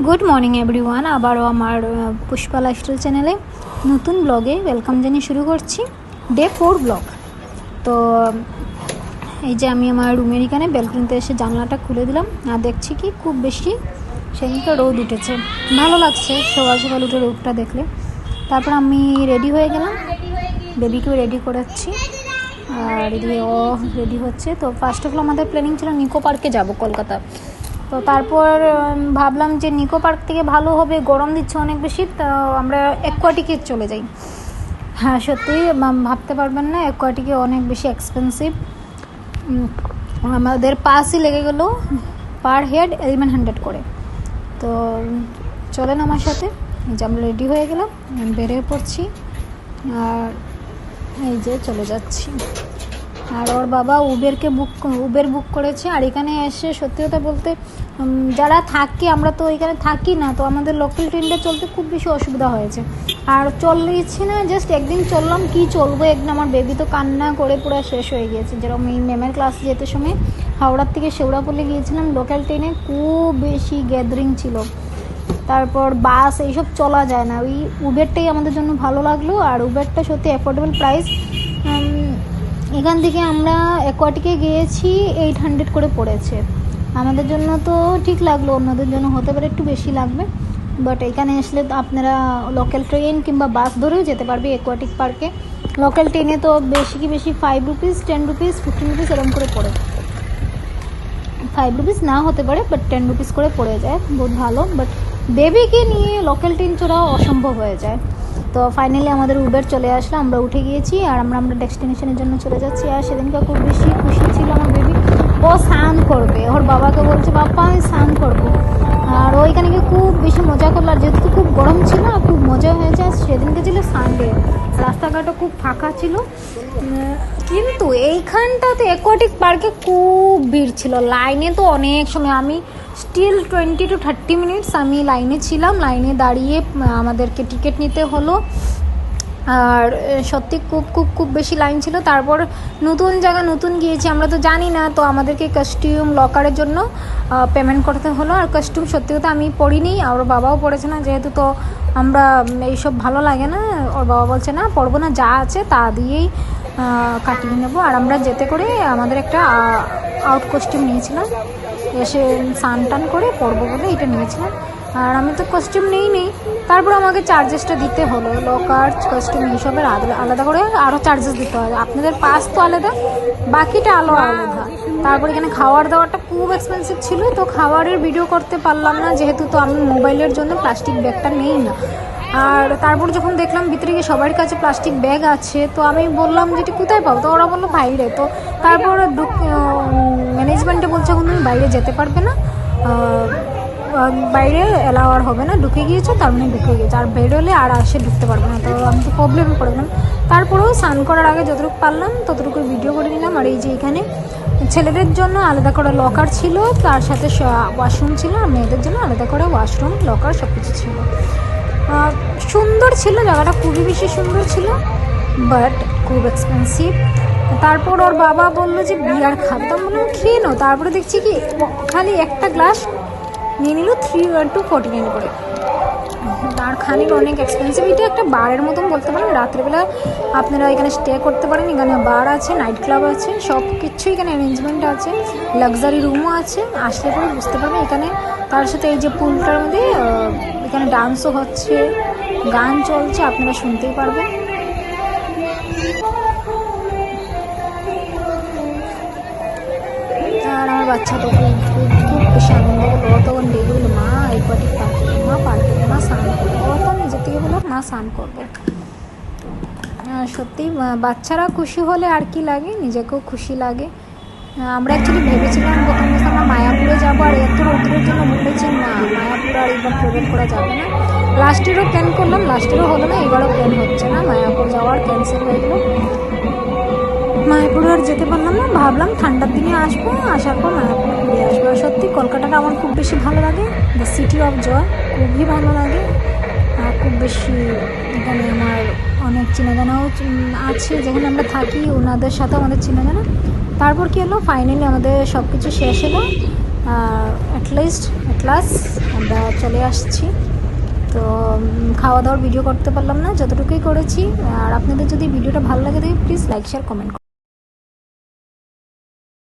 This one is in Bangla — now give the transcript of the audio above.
গুড মর্নিং এভরিওয়ান, আবারও আমার পুষ্পা লাইফস্টাইল চ্যানেলে নতুন ব্লগে ওয়েলকাম জানিয়ে শুরু করছি ডে 4 ব্লগ। তো এই যে আমি আমার রুমের এখানে ব্যালকনিতে এসে জানলাটা খুলে দিলাম, আর দেখছি কি খুব বেশি সেদিনকে রোদ উঠেছে, ভালো লাগছে সকাল সকাল উঠে রোদটা দেখলে। তারপর আমি রেডি হয়ে গেলাম, বেবিকেও রেডি করাচ্ছি, আর এদিকে ও রেডি হচ্ছে। তো ফার্স্ট অফ অল আমাদের প্ল্যানিং ছিল নিকো পার্কে যাব, কলকাতা। তো তারপর ভাবলাম যে নিকো পার্ক থেকে ভালো হবে, গরম দিচ্ছে অনেক বেশি, তো আমরা অ্যাকোয়াটিকে চলে যাই। হ্যাঁ সত্যি ভাবতে পারবেন না, অ্যাকোয়াটিকে অনেক বেশি এক্সপেন্সিভ। আমাদের পাসই লেগে গেল পার হেড 1100 করে। তো চলেন আমার সাথে, এই যে আমরা রেডি হয়ে গেলাম, বেরিয়ে পড়ছি, আর এই যে চলে যাচ্ছি। আর ওর বাবা উবের বুক করেছে। আর এখানে এসে সত্যি কথা বলতে যারা থাকি, আমরা তো এখানে থাকি না, তো আমাদের লোকাল ট্রেনটা চলতে খুব বেশি অসুবিধা হয়েছে। আর চলছি না, জাস্ট একদিন চললাম, কি চলবো একদিন। আমার বেবি তো কান্না করে পুরো শেষ হয়ে গিয়েছে। যেরকম এই ম্যামের ক্লাসে যেতে সময় হাওড়ার থেকে শেওড়াপল্লি গিয়েছিলাম, লোকাল ট্রেনে খুব বেশি গ্যাদারিং ছিল, তারপর বাস এইসব চলা যায় না। ওই উবেরটাই আমাদের জন্য ভালো লাগলো, আর উবেরটা সত্যি অ্যাফোর্ডেবল প্রাইস। এখান থেকে আমরা অ্যাকোয়াটিকে গিয়েছি 800 করে পড়েছে। আমাদের জন্য তো ঠিক লাগলো, অন্যদের জন্য হতে পারে একটু বেশি লাগবে, বাট এখানে আসলে আপনারা লোকাল ট্রেন কিংবা বাস ধরেও যেতে পারবে অ্যাকোয়াটিক পার্কে। লোকাল ট্রেনে তো বেশি কি বেশি 5 রুপিস, 10 রুপিস, 15 রুপিস এরকম করে পড়ে। 5 রুপিস না হতে পারে, বাট 10 রুপিস করে পড়ে যায়, বহুত ভালো। বাট বেবিকে নিয়ে লোকাল ট্রেন চড়াও অসম্ভব হয়ে যায়। তো ফাইনালি আমাদের উবের চলে আসলো, আমরা উঠে গিয়েছি, আর আমরা ডেস্টিনেশনের জন্য চলে যাচ্ছি। আর সেদিনকে খুব বেশি খুশি ছিল আমার বেবি, ও স্নান করবে, ওর বাবাকে বলছে বাপ্পা আমি স্নান করবো। আর ওইখানে গিয়ে খুব বেশি মজা করলো, আর যেহেতু খুব গরম ছিল খুব মজা হয়ে যায়। সেদিনকে ছিল সানডে, রাস্তাঘাটও খুব ফাঁকা ছিল, কিন্তু এইখানটাতে অ্যাকোয়াটিক পার্কে খুব ভিড় ছিল। লাইনে তো অনেক সময়, আমি স্টিল 20 to 30 মিনিটস আমি লাইনে ছিলাম, লাইনে দাঁড়িয়ে আমাদেরকে টিকিট নিতে হলো। আর সত্যি খুব খুব খুব বেশি লাইন ছিল। তারপর নতুন জায়গা, নতুন গিয়েছি, আমরা তো জানি না, তো আমাদেরকে কাস্টিউম লকারের জন্য পেমেন্ট করতে হলো। আর কাস্টিউম সত্যি কথা আমি পড়িনি, আর ওর বাবাও পড়েছে না, যেহেতু তো আমরা এইসব ভালো লাগে না। ওর বাবা বলছে না পড়বো না, যা আছে তা দিয়েই কাটিয়ে নেবো। আর আমরা যেতে করে আমাদের একটা আউট কস্টিউম নিয়েছিলাম, এসে স্নান টান করে পরবো বলে এটা নিয়েছিলাম। আর আমি তো কস্টিউম নেই, তারপর আমাকে চার্জেসটা দিতে হলো, লকার কস্টিউম এইসবের আলাদা করে আরও চার্জেস দিতে হয়। আপনাদের পাস তো আলাদা, বাকিটা আলাদা। তারপর এখানে খাওয়ার দাওয়াটা খুব এক্সপেন্সিভ ছিল, তো খাবারের ভিডিও করতে পারলাম না, যেহেতু তো আমি মোবাইলের জন্য প্লাস্টিক ব্যাগটা নেই না। আর তারপর যখন দেখলাম ভিতরে গিয়ে সবার কাছে প্লাস্টিক ব্যাগ আছে, তো আমি বললাম যে এটা কোথায় পাবো, তো ওরা বললো বাইরে। তো তারপর ম্যানেজমেন্টে বলছে এখন তুমি বাইরে যেতে পারবে না, বাইরে অ্যালাউ আর হবে না, ঢুকে গিয়েছো তার মানে ঢুকে গিয়েছে, আর বেরোলে আর আসে ঢুকতে পারবে না। তো আমি তো প্রবলেমে পড়ে গেলাম। তারপরেও স্নান করার আগে যতটুকু পারলাম ততটুকু ভিডিও করে নিলাম। আর এই যে এখানে ছেলেদের জন্য আলাদা করে লকার ছিল, তার সাথে ওয়াশরুম ছিল, আর মেয়েদের জন্য আলাদা করে ওয়াশরুম, লকার সব কিছু ছিল। সুন্দর ছিল জায়গাটা, খুবই বেশি সুন্দর ছিল, বাট খুব এক্সপেন্সিভ। তারপর ওর বাবা বললো যে বিয়ার খাবে, তো আমি বললাম খেয়ে নাও। তারপরে দেখছি কি খালি একটা গ্লাস নিয়ে নিল 249 করে। আর খানিক অনেক এক্সপেন্সিভ। এটা একটা বারের মতন বলতে পারেন, রাত্রিবেলা আপনারা এখানে স্টে করতে পারেন। এখানে বার আছে, নাইট ক্লাব আছে, সব কিছু এখানে অ্যারেঞ্জমেন্ট আছে, লাক্সারি রুমও আছে, আসলে পরে বুঝতে পারবেন এখানে। তার সাথে এই যে পুলটার মধ্যে এখানে ডান্সও হচ্ছে, গান চলছে, আপনারা শুনতেই পারবেন। আর আমার বাচ্চা তো খুব খুব খুব বেশি আনন্দ করলো, তখন ডেকে বললো মা অ্যাকোয়াটিক পার্কে, মা পার্কে, মা স্নান করবো, ও তো নিজের থেকে বললো মা স্নান করবো। সত্যি বাচ্চারা খুশি হলে আর কি লাগে, নিজেকেও খুশি লাগে। আমরা অ্যাকচুয়ালি ভেবেছিলাম প্রথম আমরা মায়াপুরে যাবো, আর এত রোদ্রের জন্য বলেছি না মায়াপুর আর এবার ট্রেভেল করা যাবে না। লাস্টেরও প্ল্যান করলাম, লাস্টেরও হলো না, এবারও প্ল্যান হচ্ছে না, মায়াপুর যাওয়ার ক্যান্সেল হয়ে গেলো। মায়াপুর আর যেতে পারলাম না, ভাবলাম ঠান্ডার দিনে আসবো, আসার পর মায়াপুর ঘুরে আসবো। আর সত্যি কলকাতাটা আমার খুব বেশি ভালো লাগে, দ্য সিটি অফ জয় খুবই ভালো লাগে। আর খুব বেশি এখানে আমার অনেক চেনাজানাও আছে, যেখানে আমরা থাকি ওনাদের সাথেও আমাদের চেনাজানা। তারপর কী হলো, ফাইনালি আমাদের সব কিছু শেষ হলো। অ্যাটলিস্ট ক্লাস, আমরা চলে আসছি। তো খাওয়া দাওয়ার ভিডিও করতে পারলাম না, যতটুকুই করেছি। আর আপনাদের যদি ভিডিওটা ভালো লাগে থাকে প্লিজ লাইক শেয়ার কমেন্ট